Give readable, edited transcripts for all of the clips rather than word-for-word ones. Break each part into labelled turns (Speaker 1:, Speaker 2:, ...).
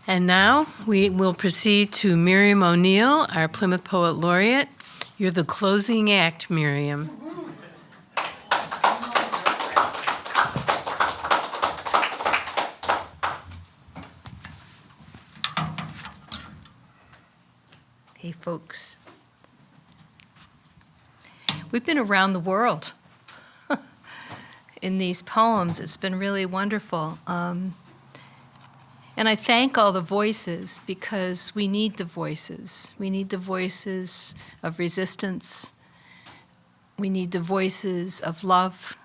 Speaker 1: And now we will proceed to Miriam O'Neill, our Plymouth Poet Laureate. You're the closing act, Miriam.
Speaker 2: Hey, folks. We've been around the world in these poems. It's been really wonderful. And I thank all the voices because we need the voices. We need the voices of resistance. We need the voices of love.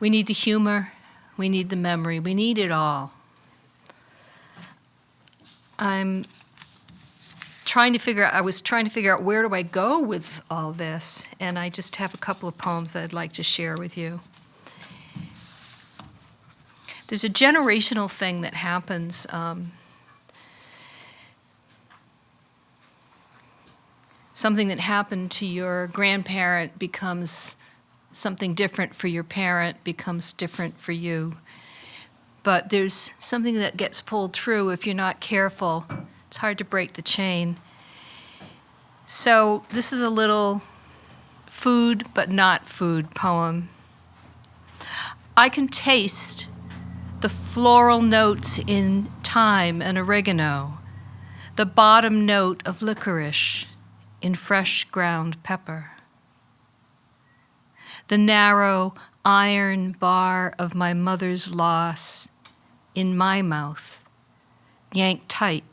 Speaker 2: We need the humor. We need the memory. We need it all. I was trying to figure out where do I go with all this, and I just have a couple of poems that I'd like to share with you. There's a generational thing that happens. Something that happened to your grandparent becomes something different for your parent, becomes different for you. But there's something that gets pulled through if you're not careful. It's hard to break the chain. So this is a little food but not food poem. I can taste the floral notes in thyme and oregano, the bottom note of licorice in fresh ground pepper. The narrow iron bar of my mother's loss in my mouth, yanked tight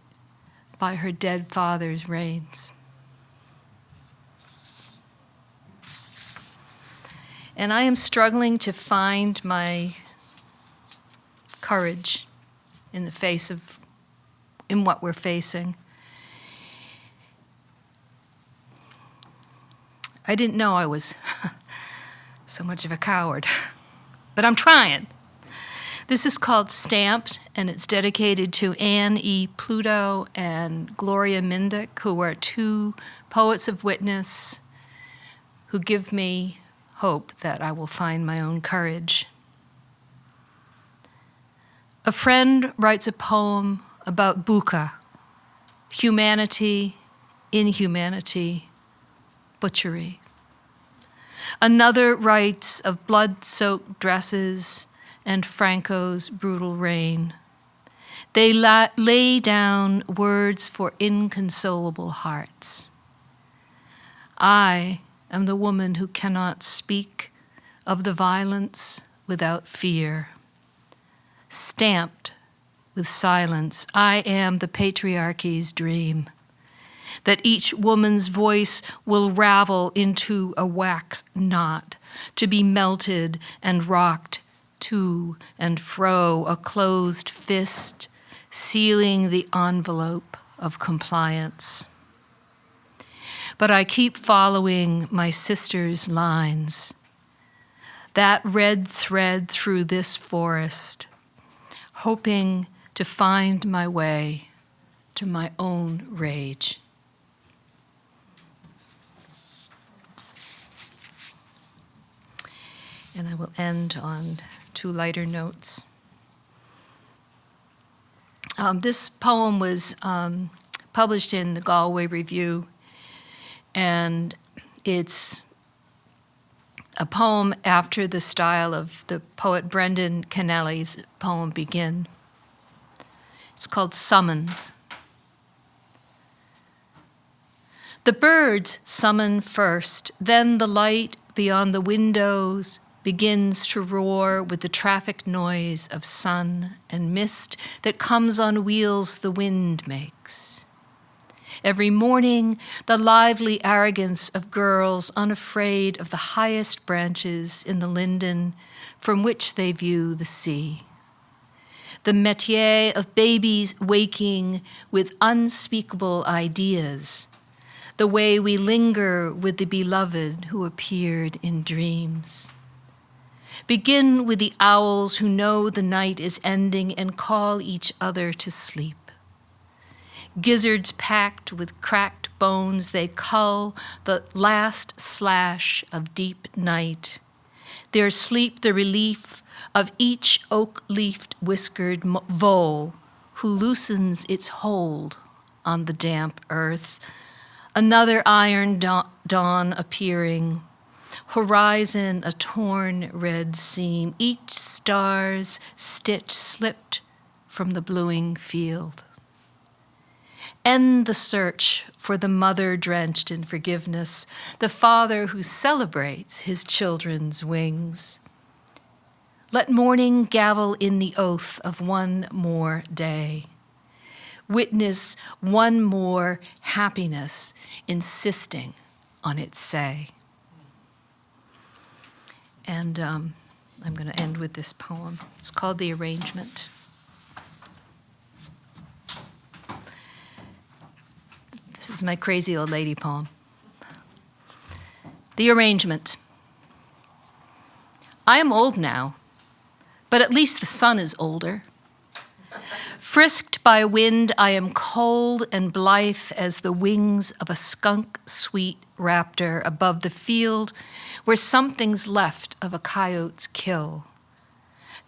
Speaker 2: by her dead father's reins. And I am struggling to find my courage in what we're facing. I didn't know I was so much of a coward, but I'm trying. This is called Stamped, and it's dedicated to Anne E. Pluto and Gloria Mindick, who are two poets of witness who give me hope that I will find my own courage. A friend writes a poem about buka, humanity, inhumanity, butchery. Another writes of blood-soaked dresses and Franco's brutal reign. They lay down words for inconsolable hearts. I am the woman who cannot speak of the violence without fear. Stamped with silence, I am the patriarchy's dream, that each woman's voice will ravel into a wax knot, to be melted and rocked to and fro, a closed fist sealing the envelope of compliance. But I keep following my sister's lines, that red thread through this forest, hoping to find my way to my own rage. And I will end on two lighter notes. This poem was published in the Galway Review, and it's a poem after the style of the poet Brendan Kennelly's poem Begin. It's called Summons. The birds summon first, then the light beyond the windows begins to roar with the traffic noise of sun and mist that comes on wheels the wind makes. Every morning, the lively arrogance of girls unafraid of the highest branches in the linden from which they view the sea. The métier of babies waking with unspeakable ideas, the way we linger with the beloved who appeared in dreams. Begin with the owls who know the night is ending and call each other to sleep. Gizzards packed with cracked bones, they cull the last slash of deep night. Their sleep the relief of each oak-leafed whiskered vole who loosens its hold on the damp earth. Another iron dawn appearing, horizon a torn red seam, each star's stitch slipped from the bluing field. End the search for the mother drenched in forgiveness, the father who celebrates his children's wings. Let morning gavel in the oath of one more day. Witness one more happiness insisting on its say. And I'm going to end with this poem. It's called The Arrangement. This is my crazy old lady poem. The Arrangement. I am old now, but at least the sun is older. Frisked by wind, I am cold and blithe as the wings of a skunk-sweet raptor above the field where something's left of a coyote's kill.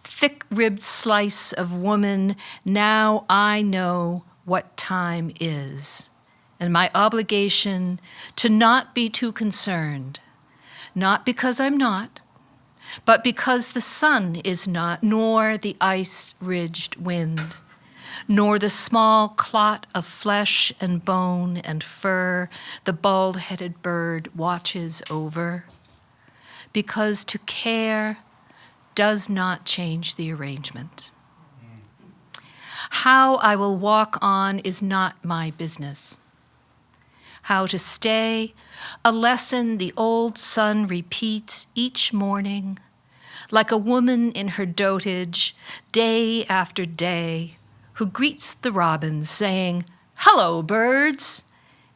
Speaker 2: Thick-ribbed slice of woman, now I know what time is, and my obligation to not be too concerned, not because I'm not, but because the sun is not, nor the ice-ridged wind, nor the small clot of flesh and bone and fur the bald-headed bird watches over, because to care does not change the arrangement. How I will walk on is not my business. How to stay, a lesson the old sun repeats each morning, like a woman in her dotage, day after day, who greets the robins, saying, "Hello, birds,"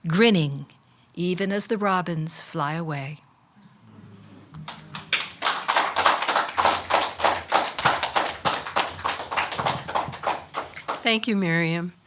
Speaker 2: grinning, even as the robins fly away.
Speaker 1: Thank you, Miriam.